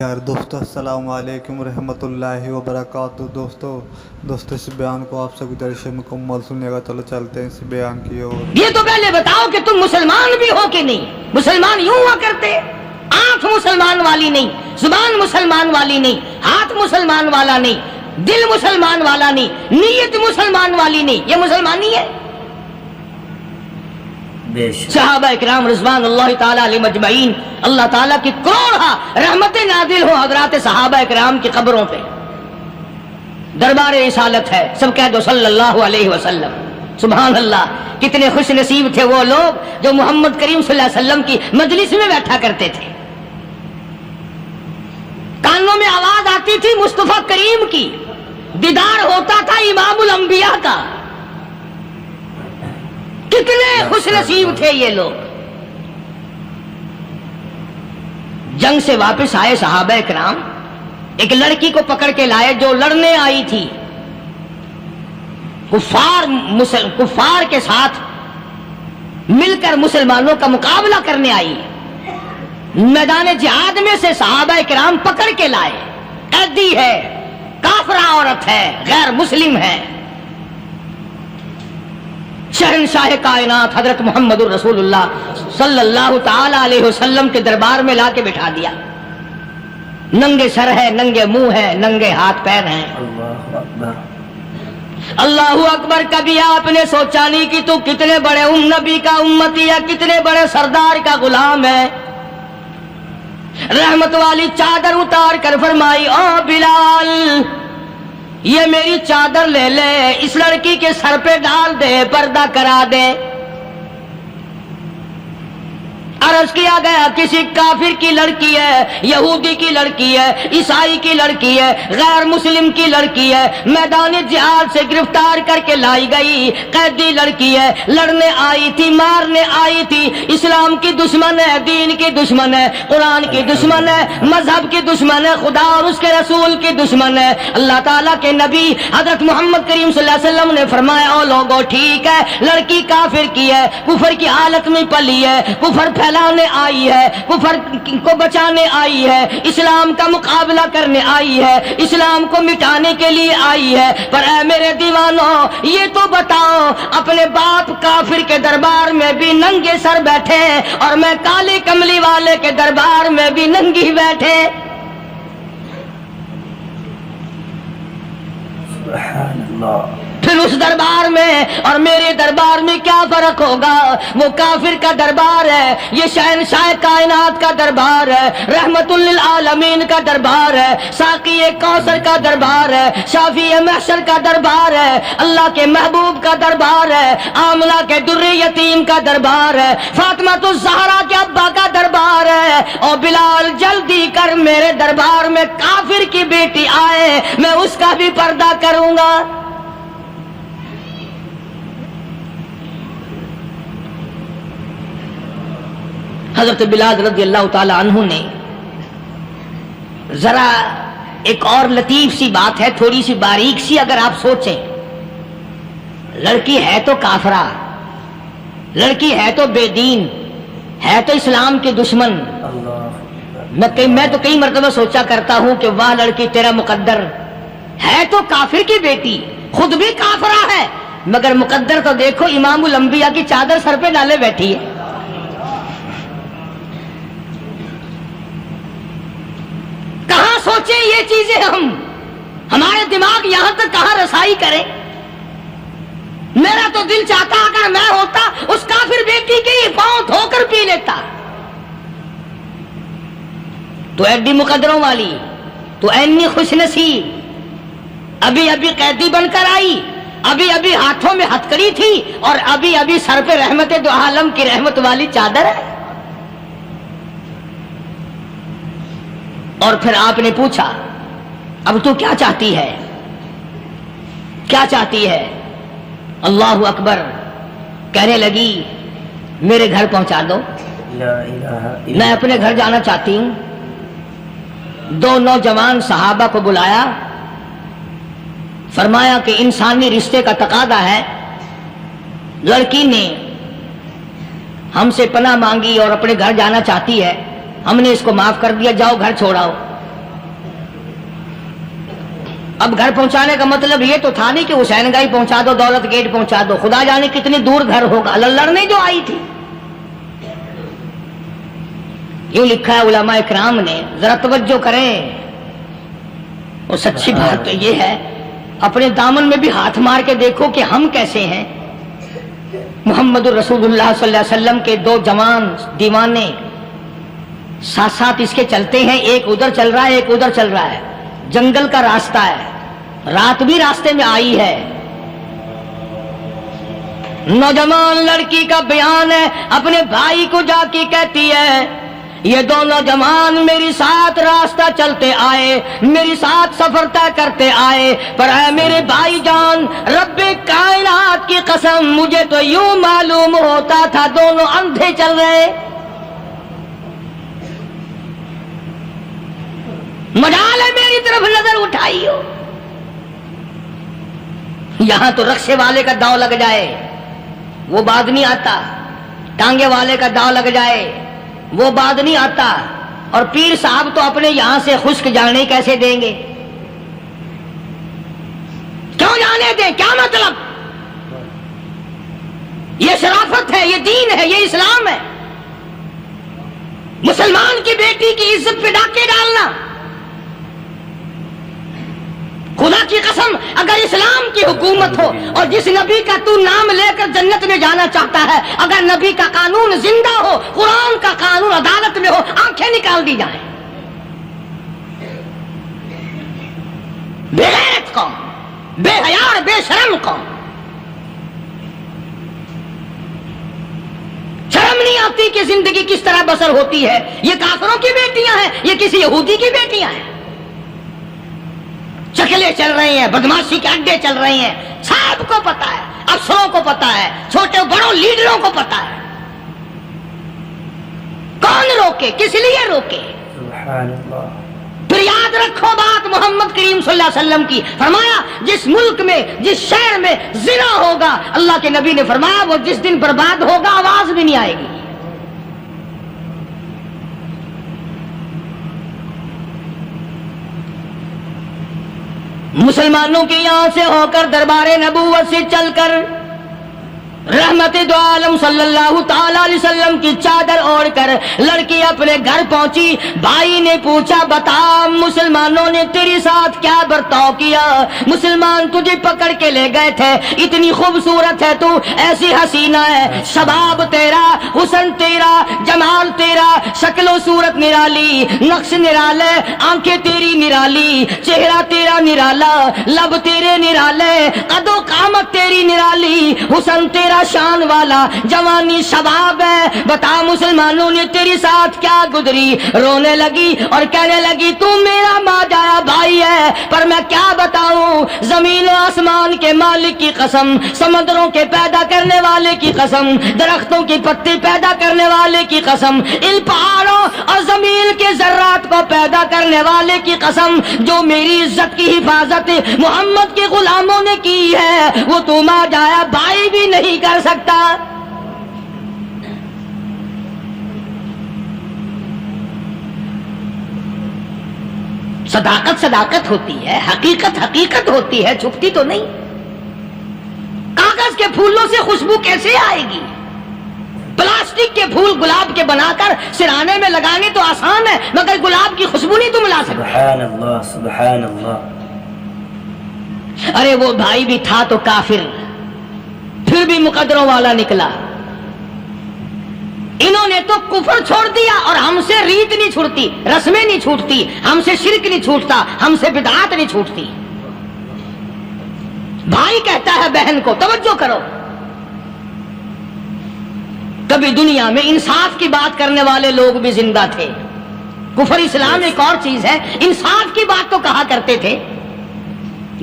یار دوستو السلام علیکم ورحمۃ اللہ وبرکاتہ۔ دوستو اس بیان کو آپ سے گزارش ہے مکمل سنیے گا۔ چلو چلتے ہیں اس بیان کی اور۔ یہ تو پہلے بتاؤ کہ تم مسلمان بھی ہو کہ نہیں؟ مسلمان یوں ہوا کرتے، آنکھ مسلمان والی نہیں، زبان مسلمان والی نہیں، ہاتھ مسلمان والا نہیں، دل مسلمان والا نہیں، نیت مسلمان والی نہیں، یہ مسلمانی ہے؟ صحابہ اکرام رضوان اللہ تعالیٰ علیہ مجمعین، اللہ تعالیٰ کی کروڑا رحمتیں نازل ہو حضرات صحابہ اکرام کی قبروں پہ۔ دربار رسالت ہے، سب کہہ دو صلی اللہ علیہ وسلم۔ سبحان اللہ، کتنے خوش نصیب تھے وہ لوگ جو محمد کریم صلی اللہ علیہ وسلم کی مجلس میں بیٹھا کرتے تھے۔ کانوں میں آواز آتی تھی مصطفیٰ کریم کی، دیدار ہوتا تھا امام الانبیاء کا۔ کتنے خوش نصیب تھے یہ لوگ۔ جنگ سے واپس آئے صحابہ اکرام، ایک لڑکی کو پکڑ کے لائے جو لڑنے آئی تھی، کفار کے ساتھ مل کر مسلمانوں کا مقابلہ کرنے آئی۔ میدان جہاد میں سے صحابہ اکرام پکڑ کے لائے، قیدی ہے، کافرہ عورت ہے، غیر مسلم ہے۔ شہنشاہ کائنات حضرت محمد الرسول اللہ صلی اللہ تعالی علیہ وسلم کے دربار میں لا کے بٹھا دیا۔ ننگے سر ہے، ننگے منہ ہے، ننگے ہاتھ پیر ہیں۔ اللہ اکبر۔ کبھی آپ نے سوچا نہیں کہ تو کتنے بڑے نبی کا امتی ہے، کتنے بڑے سردار کا غلام ہے؟ رحمت والی چادر اتار کر فرمائی، او بلال یہ میری چادر لے لے، اس لڑکی کے سر پہ ڈال دے، پردہ کرا دے۔ عرض کیا گیا کسی کافر کی لڑکی ہے، یہودی کی لڑکی ہے، عیسائی کی لڑکی ہے، غیر مسلم کی لڑکی ہے، میدان جہاد سے گرفتار کر کے لائی گئی، قیدی لڑکی ہے، لڑنے آئی تھی، مارنے آئی تھی، اسلام کی دشمن ہے، دین کی دشمن ہے، قرآن کی دشمن ہے، مذہب کی دشمن ہے، خدا اور اس کے رسول کی دشمن ہے۔ اللہ تعالیٰ کے نبی حضرت محمد کریم صلی اللہ علیہ وسلم نے فرمایا، او لوگو ٹھیک ہے لڑکی کافر کی ہے، کفر کی حالت میں پلی ہے، کفر پھیلانے آئی ہے، کفر کو بچانے آئی ہے، اسلام کا مقابلہ کرنے آئی ہے، اسلام کو مٹانے کے لیے آئی ہے، پر اے میرے دیوانوں یہ تو بتاؤ، اپنے باپ کافر کے دربار میں بھی ننگے سر بیٹھے اور میں کالی کملی والے کے دربار میں بھی ننگی بیٹھے۔ سبحان اللہ۔ پھر اس دربار میں اور میرے دربار میں کیا فرق ہوگا؟ وہ کافر کا دربار ہے، یہ شہنشاہ کائنات کا دربار ہے، رحمت للعالمین کا دربار ہے، ساقی کوثر کا دربار ہے، شافی محشر کا دربار ہے، اللہ کے محبوب کا دربار ہے، آمنہ کے در یتیم کا دربار ہے، فاطمہ الزہرا کے ابا کا دربار ہے۔ اور بلال جلدی کر میرے دربار میں کافر کی بیٹی آئے، میں اس کا بھی پردہ کروں گا۔ حضرت بلال رضی اللہ تعالی عنہ نے ذرا ایک اور لطیف سی بات ہے، تھوڑی سی باریک سی، اگر آپ سوچیں، لڑکی ہے تو کافرہ، لڑکی ہے تو بے دین، ہے تو اسلام کی دشمن۔ میں تو کئی مرتبہ سوچا کرتا ہوں کہ واہ لڑکی تیرا مقدر، ہے تو کافر کی بیٹی، خود بھی کافرہ ہے، مگر مقدر تو دیکھو امام الانبیاء کی چادر سر پہ ڈالے بیٹھی ہے۔ سوچیں یہ چیزیں، ہمارے دماغ یہاں تک کہاں رسائی کریں؟ میرا تو دل چاہتا اگر میں ہوتا اس کافر بیٹی کے ہی پاؤں دھو کر پی لیتا۔ تو ایڈی مقدروں والی، تو اینی خوش نصیب، ابھی ابھی قیدی بن کر آئی، ابھی ابھی ہاتھوں میں ہتکڑی تھی اور ابھی ابھی سر پہ رحمت دو عالم کی رحمت والی چادر ہے۔ اور پھر آپ نے پوچھا اب تو کیا چاہتی ہے؟ کیا چاہتی ہے؟ اللہ اکبر، کہنے لگی میرے گھر پہنچا دو، میں اپنے گھر جانا چاہتی ہوں۔ دو نوجوان صحابہ کو بلایا، فرمایا کہ انسانی رشتے کا تقاضا ہے، لڑکی نے ہم سے پناہ مانگی اور اپنے گھر جانا چاہتی ہے، ہم نے اس کو معاف کر دیا، جاؤ گھر چھوڑاؤ۔ اب گھر پہنچانے کا مطلب یہ تو تھا نہیں کہ حسین گائی پہنچا دو، دولت گیٹ پہنچا دو، خدا جانے کتنی دور گھر ہوگا، لڑنے جو آئی تھی. یوں لکھا ہے علماء اکرام نے، ذرا توجہ کریں. اور سچی بات تو یہ ہے، اپنے دامن میں بھی ہاتھ مار کے دیکھو کہ ہم کیسے ہیں. محمد الرسول اللہ صلی اللہ علیہ وسلم کے دو جوان دیوانے ساتھ ساتھ اس کے چلتے ہیں، ایک ادھر چل رہا ہے ایک ادھر چل رہا ہے. جنگل کا راستہ ہے، رات بھی راستے میں آئی ہے. نوجوان لڑکی کا بیان ہے، اپنے بھائی کو جا کے کہتی ہے یہ دو نوجوان میری ساتھ راستہ چلتے آئے، میری ساتھ سفر طے کرتے آئے، پر اے میرے بھائی جان، رب کائنات کی قسم مجھے تو یوں معلوم ہوتا تھا دونوں اندھے چل رہے. مجال ہے میری طرف نظر اٹھائی ہو. یہاں تو رکشے والے کا داؤ لگ جائے وہ بعد نہیں آتا، ٹانگے والے کا داؤ لگ جائے وہ بعد نہیں آتا، اور پیر صاحب تو اپنے یہاں سے خشک جانے کیسے دیں گے؟ کیوں جانے دیں؟ کیا مطلب؟ یہ شرافت ہے، یہ دین ہے، یہ اسلام ہے. مسلمان کی بیٹی کی عزت پہ ڈاکے ڈالنا، خدا کی قسم اگر اسلام کی حکومت ہو اور جس نبی کا تو نام لے کر جنت میں جانا چاہتا ہے، اگر نبی کا قانون زندہ ہو، قرآن کا قانون عدالت میں ہو، آنکھیں نکال دی جائیں. بے غیرت قوم، بے حیا اور بے شرم قوم. شرم نہیں آتی کہ زندگی کس طرح بسر ہوتی ہے. یہ کافروں کی بیٹیاں ہیں، یہ کسی یہودی کی بیٹیاں ہیں. چکلے چل رہے ہیں، بدماشی کے اڈے چل رہے ہیں، سب کو پتا ہے، افسروں کو پتا ہے، چھوٹے بڑوں لیڈروں کو پتا ہے. کون روکے؟ کس لیے روکے؟ سبحان اللہ. پھر یاد رکھو بات محمد کریم صلی اللہ علیہ وسلم کی، فرمایا جس ملک میں جس شہر میں زنا ہوگا، اللہ کے نبی نے فرمایا وہ جس دن برباد ہوگا آواز بھی نہیں آئے گی. مسلمانوں کے یہاں سے ہو کر دربار نبوت سے چل کر رحمت دو عالم صلی اللہ تعالی علیہ وسلم کی چادر اوڑھ کر لڑکی اپنے گھر پہنچی. بھائی نے پوچھا بتا مسلمانوں نے تیرے ساتھ کیا برتاؤ کیا؟ مسلمان تجھے پکڑ کے لے گئے تھے، اتنی خوبصورت ہے تو، ایسی حسینہ ہے، شباب تیرا، حسن تیرا، جمال تیرا، شکل و صورت نرالی، نقش نرالے، آنکھیں تیری نرالی، چہرہ تیرا نرالا، لب تیرے نرالے، قد و قامت تیری نرالی، حسن تیرا شان والا، جوانی شباب ہے. بتا مسلمانوں نے تیری ساتھ کیا گزری؟ رونے لگی اور کہنے لگی تو میرا ماجایا بھائی ہے، پر میں کیا بتاؤں، زمین و آسمان کے مالک کی قسم، سمندروں کے پیدا کرنے والے کی قسم، درختوں کی پتی پیدا کرنے والے کی قسم، ان پہاڑوں اور زمین کے ذرات کو پیدا کرنے والے کی قسم، جو میری عزت کی حفاظت محمد کے غلاموں نے کی ہے، وہ تو ماجایا بھائی بھی نہیں کر سکتا. صداقت صداقت ہوتی ہے، حقیقت حقیقت ہوتی ہے، چھپتی تو نہیں. کاغذ کے پھولوں سے خوشبو کیسے آئے گی؟ پلاسٹک کے پھول گلاب کے بنا کر سرانے میں لگانے تو آسان ہے، مگر گلاب کی خوشبو نہیں تم لا سکتے. سبحان اللہ سبحان اللہ. ارے وہ بھائی بھی تھا تو کافر، پھر بھی مقدروں والا نکلا. انہوں نے تو کفر چھوڑ دیا، اور ہم سے ریت نہیں چھوٹتی، رسمیں نہیں چھوٹتی، ہم سے شرک نہیں چھوٹتا، ہم سے بدعات نہیں چھوٹتی. بھائی کہتا ہے بہن کو، توجہ کرو، کبھی دنیا میں انصاف کی بات کرنے والے لوگ بھی زندہ تھے. کفر اسلام ایک اور چیز ہے، انصاف کی بات تو کہا کرتے تھے.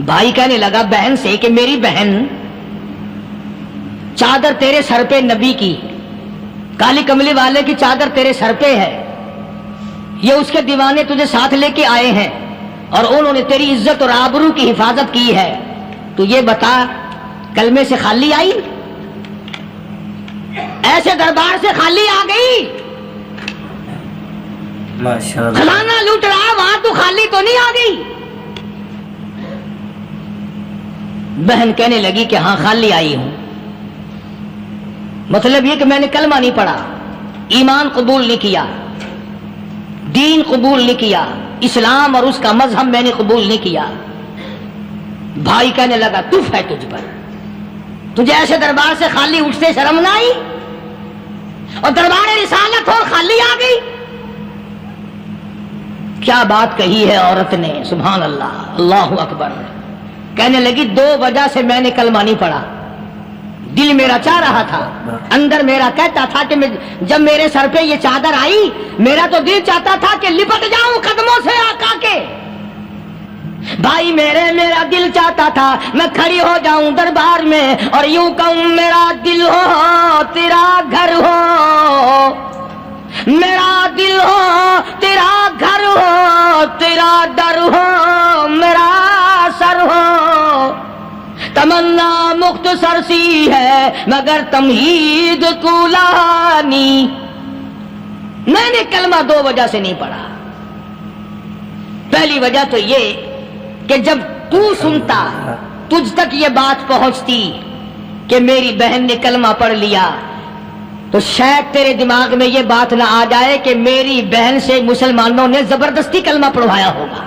بھائی کہنے لگا بہن سے کہ میری بہن، چادر تیرے سر پہ نبی کی، کالی کملی والے کی چادر تیرے سر پہ ہے، یہ اس کے دیوانے تجھے ساتھ لے کے آئے ہیں اور انہوں نے تیری عزت اور آبرو کی حفاظت کی ہے. تو یہ بتا کلمے سے خالی آئی؟ ایسے دربار سے خالی آ گئی؟ ماشاءاللہ. خزانہ لوٹ رہا وہاں تو خالی تو نہیں آ گئی. بہن کہنے لگی کہ ہاں خالی آئی ہوں، مطلب یہ کہ میں نے کلمہ نہیں پڑھا، ایمان قبول نہیں کیا، دین قبول نہیں کیا، اسلام اور اس کا مذہب میں نے قبول نہیں کیا۔ بھائی کہنے لگا تف ہے تجھ پر، تجھے ایسے دربار سے خالی اٹھتے شرم نہ آئی، اور دربار رسالت اور خالی آ گئی۔ کیا بات کہی ہے عورت نے، سبحان اللہ، اللہ اکبر۔ کہنے لگی 2 وجہ سے میں نے کلمہ نہیں پڑھا، دل میرا چاہ رہا تھا، اندر میرا کہتا تھا کہ جب میرے سر پہ یہ چادر آئی میرا تو دل چاہتا تھا کہ لپٹ جاؤں قدموں سے آقا کے۔ بھائی میرا دل چاہتا تھا میں کھڑی ہو جاؤں دربار میں اور یوں کہوں میرا دل ہو تیرا گھر ہو، میرا دل ہو تیرا گھر ہو، تیرا در ہو میرا سر ہو، تمنا مختصر سی ہے مگر تمہید کولانی۔ میں نے کلمہ 2 وجہ سے نہیں پڑھا۔ پہلی وجہ تو یہ کہ جب تو سنتا، تجھ تک یہ بات پہنچتی کہ میری بہن نے کلمہ پڑھ لیا، تو شاید تیرے دماغ میں یہ بات نہ آ جائے کہ میری بہن سے مسلمانوں نے زبردستی کلمہ پڑھوایا ہوگا،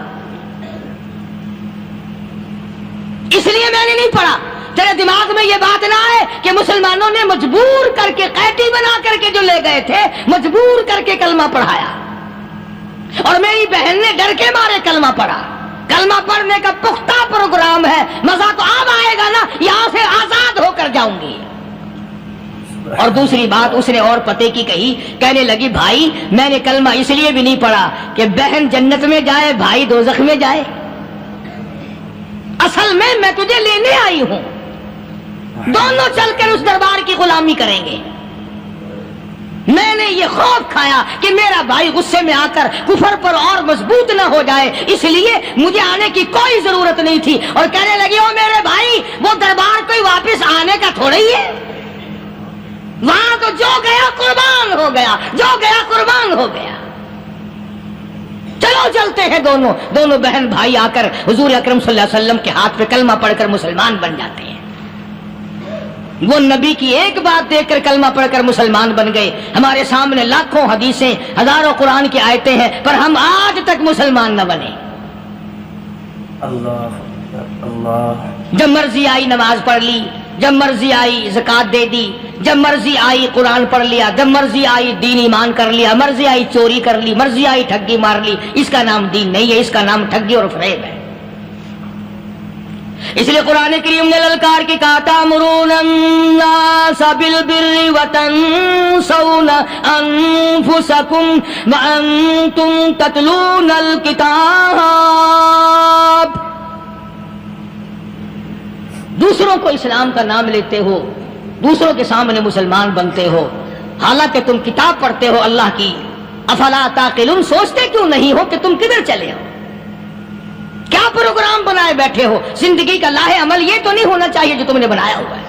اس لیے میں نے نہیں پڑھا۔ تیرے دماغ میں یہ بات نہ آئے کہ مسلمانوں نے مجبور کر کے، قیدی بنا کر کے جو لے گئے تھے، مجبور کر کے کلمہ پڑھایا، اور میری بہن نے ڈر کے مارے کلمہ پڑھا۔ کلمہ پڑھنے کا پختہ پروگرام ہے، مزہ تو اب آئے گا نا، یہاں سے آزاد ہو کر جاؤں گی۔ اور دوسری بات اس نے اور پتے کی کہی، کہنے لگی بھائی میں نے کلمہ اس لیے بھی نہیں پڑھا کہ بہن جنت میں جائے بھائی دوزخ میں جائے، اصل میں تجھے لینے آئی ہوں، دونوں چل کر اس دربار کی غلامی کریں گے۔ میں نے یہ خوف کھایا کہ میرا بھائی غصے میں آ کر کفر پر اور مضبوط نہ ہو جائے، اس لیے مجھے آنے کی کوئی ضرورت نہیں تھی۔ اور کہنے لگی او میرے بھائی وہ دربار کوئی واپس آنے کا تھوڑا ہی ہے، وہاں تو جو گیا قربان ہو گیا، جو گیا قربان ہو گیا۔ چلو چلتے ہیں دونوں بہن بھائی آ کر حضور اکرم صلی اللہ علیہ وسلم کے ہاتھ پہ کلمہ پڑھ کر مسلمان بن جاتے ہیں۔ وہ نبی کی ایک بات دیکھ کر کلمہ پڑھ کر مسلمان بن گئے۔ ہمارے سامنے لاکھوں حدیثیں، ہزاروں قرآن کی آیتیں ہیں، پر ہم آج تک مسلمان نہ بنے۔ اللہ اللہ، جب مرضی آئی نماز پڑھ لی، جب مرضی آئی زکوٰۃ دے دی، جب مرضی آئی قرآن پڑھ لیا، جب مرضی آئی دین ایمان کر لیا، مرضی آئی چوری کر لی، مرضی آئی ٹھگی مار لی۔ اس کا نام دین نہیں ہے، اس کا نام ٹھگی اور فریب ہے۔ اس لیے قرآن کریم نے للکار کی کہا تأمرون الناس بالبر وتنسون انفسکم وانتم تتلون الکتاب۔ دوسروں کو اسلام کا نام لیتے ہو، دوسروں کے سامنے مسلمان بنتے ہو، حالانکہ تم کتاب پڑھتے ہو اللہ کی۔ افلا تعقلون، سوچتے کیوں نہیں ہو کہ تم کدھر چلے ہو؟ کیا پروگرام بنائے بیٹھے ہو؟ زندگی کا لاہ عمل یہ تو نہیں ہونا چاہیے جو تم نے بنایا ہوا ہے۔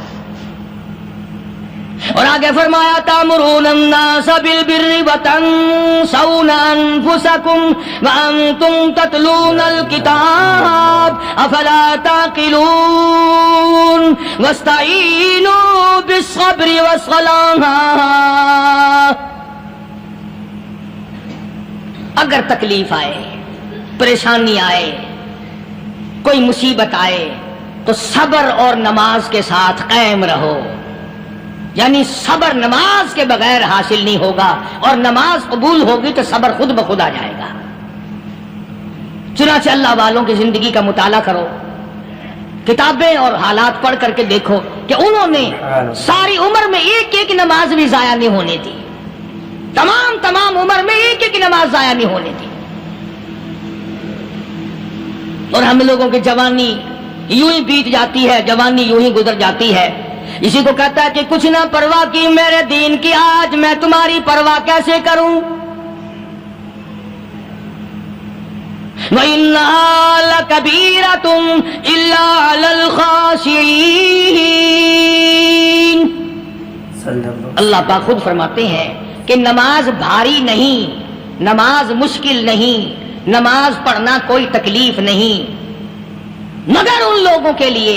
اور آگے فرمایا تأمرون الناس بالبر وتنسون انفسکم وانتم تتلون الکتاب افلا تعقلون واستعینوا بالصبر والصلاۃ۔ اگر تکلیف آئے، پریشانی آئے، کوئی مصیبت آئے تو صبر اور نماز کے ساتھ قائم رہو۔ یعنی صبر نماز کے بغیر حاصل نہیں ہوگا، اور نماز قبول ہوگی تو صبر خود بخود آ جائے گا۔ چنانچہ اللہ والوں کی زندگی کا مطالعہ کرو، کتابیں اور حالات پڑھ کر کے دیکھو کہ انہوں نے ساری عمر میں ایک ایک نماز بھی ضائع نہیں ہونے دی، تمام عمر میں ایک ایک نماز ضائع نہیں ہونے دی۔ اور ہم لوگوں کی جوانی یوں ہی بیت جاتی ہے، جوانی یوں ہی گزر جاتی ہے۔ اسی کو کہتا ہے کہ کچھ نہ پرواہ کی میرے دین کی، آج میں تمہاری پرواہ کیسے کروں؟ وَإِنَّهَا لَكَبِيرَةٌ إِلَّا عَلَى الْخَاشِعِينَ۔ اللہ پاک خود فرماتے ہیں کہ نماز بھاری نہیں، نماز مشکل نہیں، نماز پڑھنا کوئی تکلیف نہیں، مگر ان لوگوں کے لیے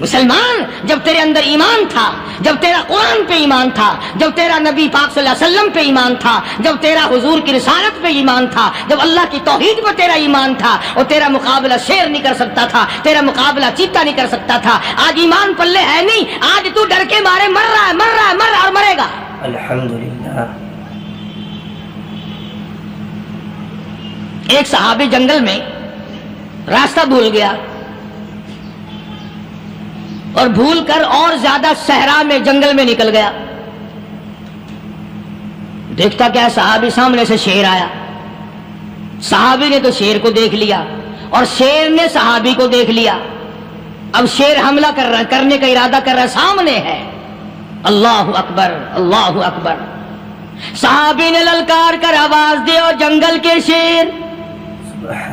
مسلمان جب تیرے اندر ایمان تھا، جب تیرا قرآن پہ ایمان تھا، جب تیرا نبی پاک صلی اللہ علیہ وسلم پہ ایمان تھا، جب تیرا حضور کی رسالت پہ ایمان تھا، جب اللہ کی توحید پہ تیرا ایمان تھا، اور تیرا مقابلہ شیر نہیں کر سکتا تھا، تیرا مقابلہ چیتا نہیں کر سکتا تھا. آج ایمان پلے ہے نہیں، آج تو ڈر کے مارے مر رہا ہے، مر رہا ہے، مر رہا ہے اور مرے گا. الحمدللہ. ایک صحابی جنگل میں راستہ بھول گیا اور بھول کر اور زیادہ صحرا میں جنگل میں نکل گیا. دیکھتا کیا صحابی سامنے سے شیر آیا. صحابی نے تو شیر کو دیکھ لیا اور شیر نے صحابی کو دیکھ لیا. اب شیر حملہ کرنے کا ارادہ کر رہا ہے، سامنے ہے. اللہ اکبر، اللہ اکبر. صحابی نے للکار کر آواز دی، اور جنگل کے شیر،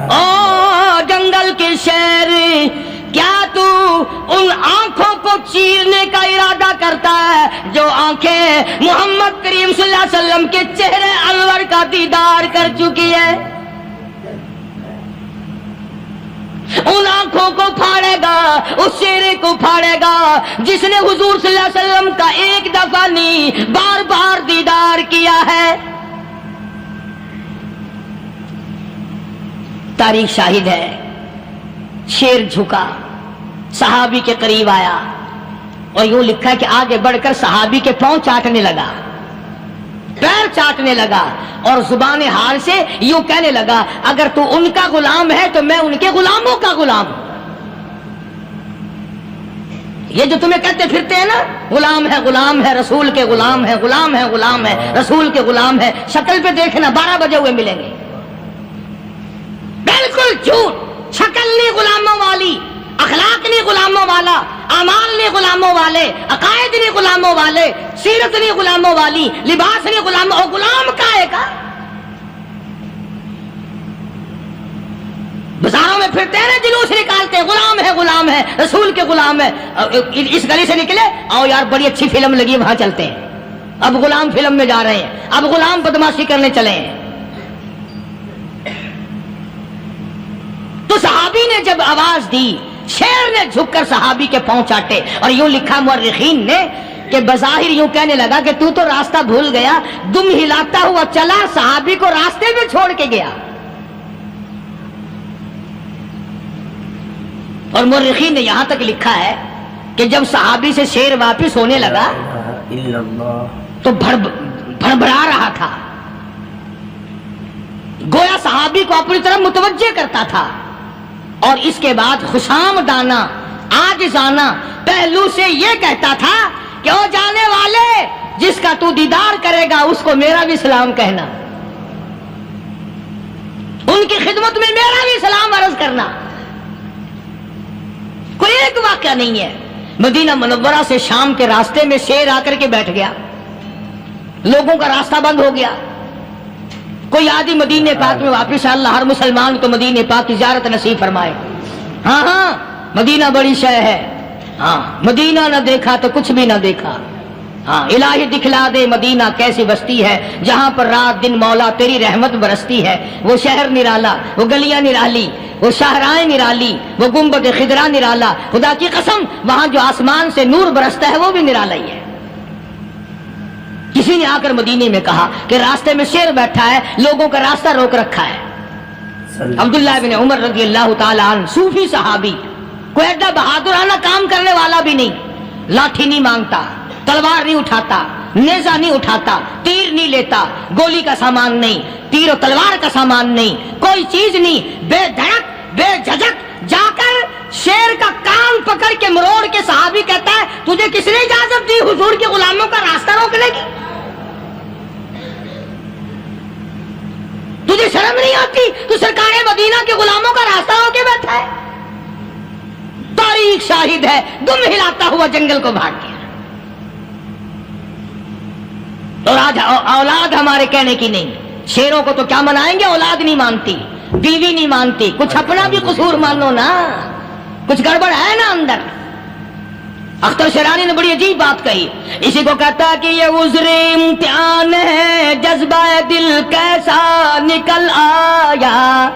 او جنگل کے شیر، کیا تو ان آنکھوں کو چیرنے کا ارادہ کرتا ہے جو آنکھیں محمد کریم صلی اللہ علیہ وسلم کے چہرے انور کا دیدار کر چکی ہے؟ ان آنکھوں کو پھاڑے گا، اس چہرے کو پھاڑے گا جس نے حضور صلی اللہ علیہ وسلم کا ایک دفعہ نہیں بار بار دیدار کیا ہے. تاریخ شاہد ہے. شیر جھکا، صحابی کے قریب آیا اور یوں لکھا کہ آگے بڑھ کر صحابی کے پاؤں چاٹنے لگا، پیر چاٹنے لگا اور زبان حال سے یوں کہنے لگا، اگر تو ان کا غلام ہے تو میں ان کے غلاموں کا غلام ہوں. یہ جو تمہیں کہتے پھرتے ہیں نا، غلام ہے رسول کے غلام ہے، غلام ہے رسول کے غلام ہے، شکل پہ دیکھنا 12 بجے ہوئے ملیں گے. بالکل جھوٹ. شکل نہیں غلاموں والی، اخلاق نہیں غلاموں والا، اعمال نہیں غلاموں والے، عقائد نہیں غلاموں والے، سیرت نہیں غلاموں والی، لباس نہیں غلاموں. اور غلام کائے کا؟ بازاروں میں پھرتے ہیں نا، جلوس نکالتے ہیں، غلام ہے رسول کے غلام ہے. اس گلی سے نکلے، آؤ یار بڑی اچھی فلم لگی، وہاں چلتے ہیں. اب غلام فلم میں جا رہے ہیں، اب غلام بدماشی کرنے چلے ہیں. تو صحابی نے جب آواز دی، شیر نے جھک کر صحابی کے پاؤں چاٹے. اور یوں لکھا مورخین نے کہ بظاہر یوں کہنے لگا کہ تو راستہ بھول گیا، دم ہلاتا ہوا چلا، صحابی کو راستے میں چھوڑ کے گیا. اور مورخین نے یہاں تک لکھا ہے کہ جب صحابی سے شیر واپس ہونے لگا تو بھڑبڑا رہا تھا، گویا صحابی کو اپنی طرف متوجہ کرتا تھا. اور اس کے بعد خوشامدانہ عاجزانہ پہلو سے یہ کہتا تھا کہ او جانے والے، جس کا تو دیدار کرے گا اس کو میرا بھی سلام کہنا، ان کی خدمت میں میرا بھی سلام عرض کرنا. کوئی ایک واقعہ نہیں ہے. مدینہ منورہ سے شام کے راستے میں شیر آ کر کے بیٹھ گیا، لوگوں کا راستہ بند ہو گیا. کوئی آدھی مدینے پاک میں واپس. اللہ ہر مسلمان کو مدینے پاک کی زیارت نصیب فرمائے. ہاں مدینہ بڑی شے ہے. ہاں مدینہ نہ دیکھا تو کچھ بھی نہ دیکھا. ہاں الہی دکھلا دے مدینہ کیسی بستی ہے جہاں پر رات دن مولا تیری رحمت برستی ہے. وہ شہر نرالا، وہ گلیاں نرالی، وہ شاہراہیں نرالی، وہ گنبد خضرا نرالا. خدا کی قسم وہاں جو آسمان سے نور برستا ہے وہ بھی نرالا ہی ہے. کسی نے آ کر مدینے میں کہا کہ راستے میں شیر بیٹھا ہے، لوگوں کا راستہ روک رکھا ہے. عبداللہ بن عمر رضی اللہ تعالیٰ عنہ، صوفی صحابی، کوئی ایڈا بہادرانہ کام کرنے والا بھی نہیں، لاٹھی نہیں مانگتا، تلوار نہیں اٹھاتا، نیزہ نہیں اٹھاتا، تیر نہیں لیتا، گولی کا سامان نہیں، تیر و تلوار کا سامان نہیں، کوئی چیز نہیں، بے دھڑک بے جھجک جا کر شیر کا کان پکڑ کے مروڑ کے صحابی کہتا ہے تجھے کس نے اجازت دی حضور کے غلاموں کا راستہ روکنے کی؟ تجھے شرم نہیں آتی؟ تو سرکار مدینہ کے غلاموں کا راستہ روکے بیٹھا ہے. تاریخ شاہد ہے، دم ہلاتا ہوا جنگل کو بھاگ گیا. اور آج اولاد ہمارے کہنے کی نہیں. شیروں کو تو کیا منائیں گے، اولاد نہیں مانتی، بیوی نہیں مانتی. کچھ اپنا بھی قصور مانو نا، کچھ گڑبڑ ہے نا اندر. اختر شیرانی نے بڑی عجیب بات کہی. اسی کو کہتا کہ یہ عذر امتحان ہے، جذبہ دل کیسا نکل آیا.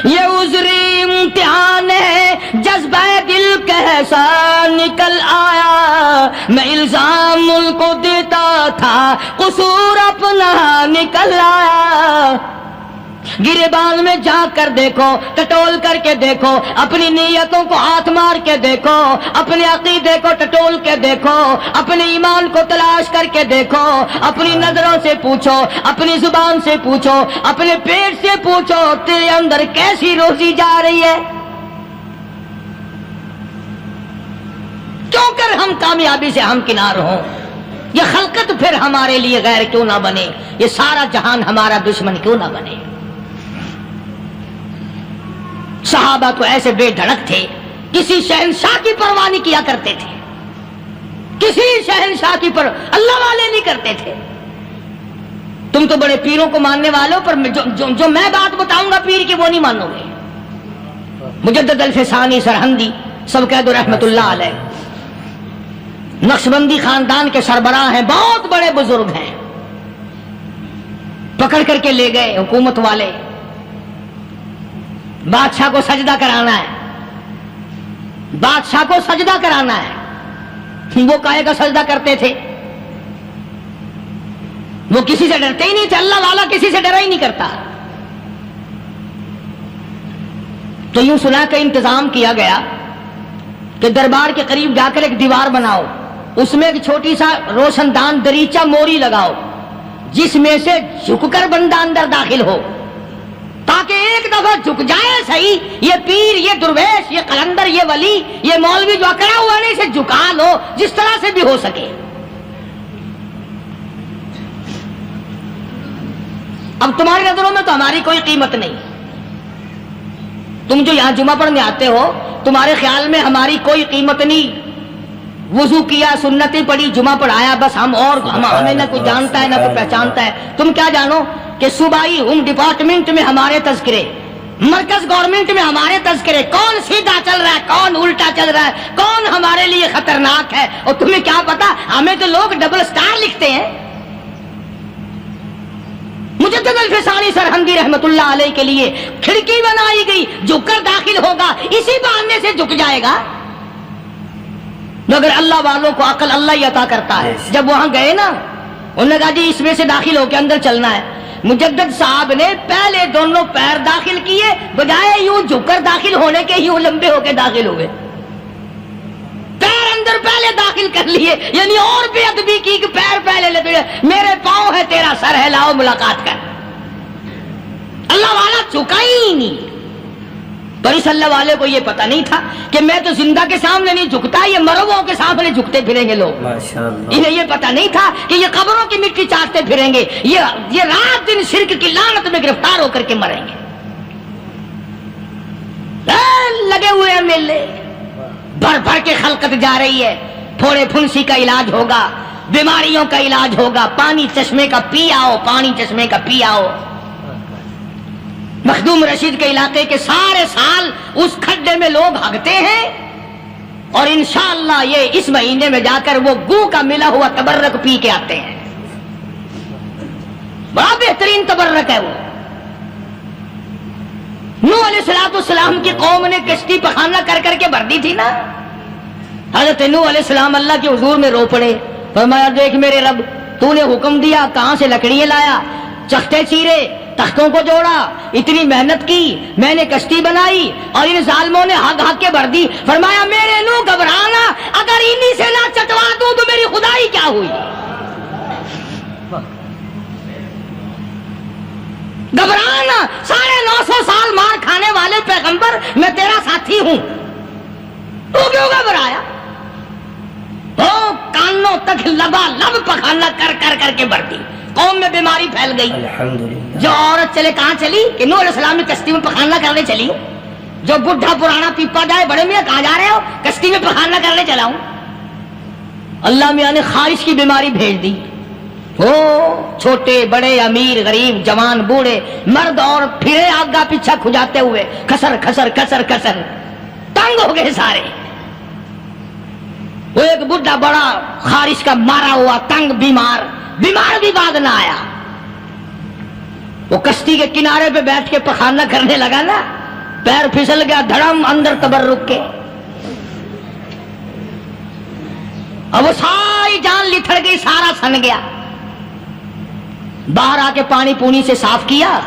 یہ عذری امتحان ہے جذبہ دل کیسا نکل آیا، میں الزام ان کو دیتا تھا قصور اپنا نکل آیا۔ گریبان میں جا کر دیکھو، ٹٹول کر کے دیکھو، اپنی نیتوں کو ہاتھ مار کے دیکھو، اپنے عقیدے کو ٹٹول کے دیکھو، اپنے ایمان کو تلاش کر کے دیکھو، اپنی نظروں سے پوچھو، اپنی زبان سے پوچھو، اپنے پیٹ سے پوچھو، تیرے اندر کیسی روزی جا رہی ہے؟ کیوں کر ہم کامیابی سے ہمکنار ہوں؟ یہ خلقت پھر ہمارے لیے غیر کیوں نہ بنے؟ یہ سارا جہان ہمارا دشمن کیوں نہ بنے؟ صحابہ تو ایسے بے دھڑک تھے، کسی شہنشاہ کی پرواہ نہیں کیا کرتے تھے، کسی شہنشاہ کی اللہ والے نہیں کرتے تھے۔ تم تو بڑے پیروں کو ماننے والے ہو، پر جو میں بات بتاؤں گا پیر کی وہ نہیں مانو گے۔ مجدد الفسانی سرہندی سب کہہ دو رحمت اللہ علیہ، نقشبندی خاندان کے سربراہ ہیں، بہت بڑے بزرگ ہیں، پکڑ کر کے لے گئے حکومت والے، بادشاہ کو سجدہ کرانا ہے، بادشاہ کو سجدہ کرانا ہے۔ وہ کاہے کا سجدہ کرتے تھے؟ وہ کسی سے ڈرتے ہی نہیں تھے، اللہ والا کسی سے ڈرا ہی نہیں کرتا۔ تو یوں سنا کا انتظام کیا گیا کہ دربار کے قریب جا کر ایک دیوار بناؤ، اس میں ایک چھوٹی سا روشن دان دریچہ موری لگاؤ، جس میں سے جھک کر بندہ اندر داخل ہو، تاکہ ایک دفعہ جھک جائے صحیح، یہ پیر، یہ درویش، یہ قلندر، یہ ولی، یہ مولوی جو اکڑا ہوا نہیں، اسے جھکا لو جس طرح سے بھی ہو سکے۔ اب تمہاری نظروں میں تو ہماری کوئی قیمت نہیں، تم جو یہاں جمعہ پڑھنے آتے ہو تمہارے خیال میں ہماری کوئی قیمت نہیں، وضو کیا، سنتیں پڑھی، جمعہ پڑھایا، بس ہمیں نہ کوئی جانتا ہے نہ کوئی پہچانتا ہے۔ تم کیا جانو کہ صوبائی ہوم ڈپارٹمنٹ میں ہمارے تذکرے، مرکز گورنمنٹ میں ہمارے تذکرے، کون سیدھا چل رہا ہے، کون الٹا چل رہا ہے، کون ہمارے لیے خطرناک ہے، اور تمہیں کیا پتا؟ ہمیں تو لوگ ڈبل سٹار لکھتے ہیں۔ مجدد الفسانی سرہندی رحمت اللہ علیہ کے لیے کھڑکی بنائی گئی، جھک کر داخل ہوگا، اسی بہانے سے جھک جائے گا۔ مگر اللہ والوں کو عقل اللہ ہی عطا کرتا ہے۔ جب وہاں گئے نا، انہوں نے کہا جی اس میں سے داخل ہو کے اندر چلنا ہے۔ مجدد صاحب نے پہلے دونوں پیر داخل کیے، بجائے یوں جھک کر داخل ہونے کے یوں لمبے ہو کے داخل ہوئے، پیر اندر پہلے داخل کر لیے، یعنی اور بے ادبی کی کہ پیر پہلے لے، میرے پاؤں ہے تیرا سر ہے، لاؤ ملاقات کر۔ اللہ والا جھکا ہی نہیں، پر اس اللہ والے کو یہ پتا نہیں تھا کہ میں تو زندہ کے سامنے نہیں جھکتا، یہ مرووں کے سامنے جھکتے پھریں گے لوگ۔ انہیں یہ پتا نہیں تھا کہ یہ قبروں کی مٹی چاٹتے پھریں گے، یہ رات دن شرک کی لعنت میں گرفتار ہو کر کے مریں گے۔ لگے ہوئے ہیں میلے، بھر بھر کے خلقت جا رہی ہے، پھوڑے پھنسی کا علاج ہوگا، بیماریوں کا علاج ہوگا، پانی چشمے کا پی آؤ، پانی چشمے کا پی آؤ۔ مخدوم رشید کے علاقے کے سارے سال اس کھڈے میں لوگ ہگتے ہیں، اور انشاءاللہ یہ اس مہینے میں جا کر وہ گو کا ملا ہوا تبرک پی کے آتے ہیں، بڑا بہترین تبرک ہے وہ۔ نوح علیہ السلام کی قوم نے کشتی پخانہ کر کر کے بھر دی تھی نا، حضرت نوح علیہ السلام اللہ کے حضور میں رو پڑے، فرمایا دیکھ میرے رب، تو نے حکم دیا، کہاں سے لکڑیاں لایا، چختے چیرے، تختوں کو جوڑا، اتنی محنت کی، میں نے کشتی بنائی اور ان ظالموں نے ہگ ہگ کے بھر دی۔ فرمایا میرے نو گھبرانا، اگر انہی سے نہ چٹوا دوں تو میری خدائی کیا ہوئی؟ گھبرانا، 950 سال مار کھانے والے پیغمبر، میں تیرا ساتھی ہوں، تو کیوں گھبرایا؟ کانوں تک لبا لب پخانا کر کر کر کے بھر دی، قوم میں بیماری پھیل گئی۔ جو عورت چلے کہاں چلی؟ کہ نوح علیہ السلام نے کشتی میں پخانا کرنے چلی۔ جو بڈھا پرانا پیپا جائے، بڑے میاں کہاں جا رہے ہو؟ کشتی میں پخانا کرنے چلا ہوں۔ اللہ میاں نے خارش کی بیماری بھیج دی، ہو چھوٹے بڑے، امیر غریب، جوان بوڑھے، مرد اور پھرے آگا پیچھا کھجاتے ہوئے کسر کسر کسر کسر تنگ ہو گئے سارے۔ وہ ایک بڈھا بڑا خارش کا مارا ہوا تنگ بیمار بھی بعد نہ آیا، وہ کشتی کے کنارے پہ بیٹھ کے پخانا کرنے لگا نا، پیر پھسل گیا دھڑم اندر تبرک کے، اب وہ ساری جان لتھڑ گئی، سارا سن گیا، باہر آ کے پانی پونی سے صاف کیا،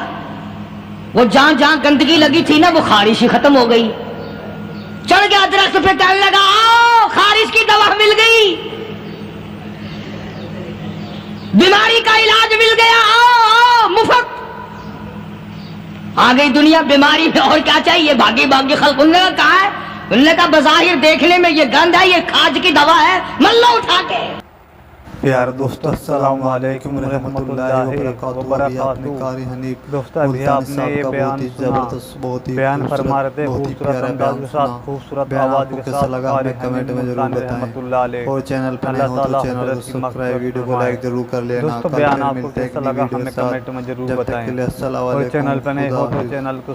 وہ جہاں جہاں گندگی لگی تھی نا وہ خارش ہی ختم ہو گئی، چڑھ گیا درخت پہ کہنے لگا آؤ خارش کی دوا مل گئی، بیماری کا علاج مل گیا، آؤ آؤ مفت، آ گئی دنیا بیماری میں، اور کیا چاہیے، بھاگی بھاگی خلق، انہوں نے کہا ہے، انہوں نے کہا بظاہر دیکھنے میں یہ گند ہے، یہ کھاج کی دوا ہے، من لو اٹھا کے۔ پیارے دوستو السلام علیکم ورحمۃ اللہ وبرکاتہ۔ آپ نے قاری حنیف دوستو ابھی آپ نے یہ بیان سنا، بیان فرما رہے تھے خوبصورت انداز کے ساتھ، خوبصورت آواز کے ساتھ، قاری کمنٹ میں ضرور رحمۃ اللہ علیہ، اور چینل پر نئے ہو تو چینل کو سبسکرائب، ویڈیو کو لائک ضرور کر لینا۔ دوستو بیان آپ کو کیسا لگا ہمیں کمنٹ میں ضرور بتائیں، اور چینل پر نئے ہو تو چینل کو